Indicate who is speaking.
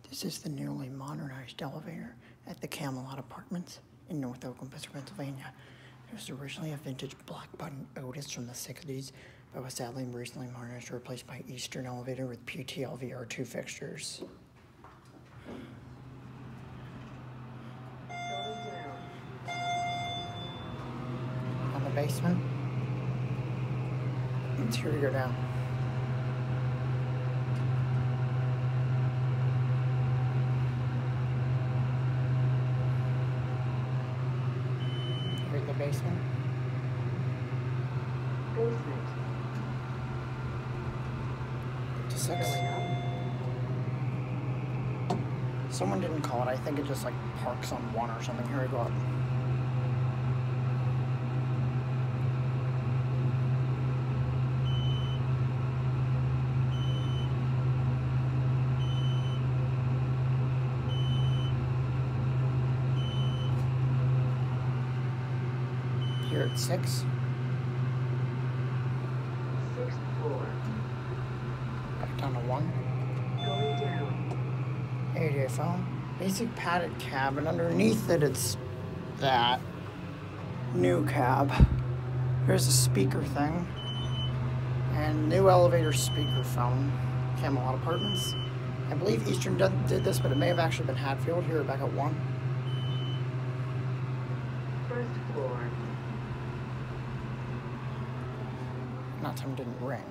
Speaker 1: This is the newly modernized elevator at the Camelot Apartments in North Oakland, Pittsburgh, Pennsylvania. It was originally a vintage black button Otis from the 60s, but was sadly recently modernized to replace by Eastern elevator with PTL VR2 fixtures. On the basement, it's here to go down. Here's the basement. Up to 6. Someone didn't call it. I think it just like parks on 1 or something. Here we go up. Here at 6.
Speaker 2: 6th floor.
Speaker 1: Back down to 1.
Speaker 2: Going down.
Speaker 1: AJ phone. Basic padded cab, and underneath it it's that new cab. Here's a speaker thing. And new elevator speaker phone. Camelot Apartments. I believe Eastern did this, but it may have actually been Hatfield. Here back at 1.
Speaker 2: 1st floor.
Speaker 1: That time didn't ring.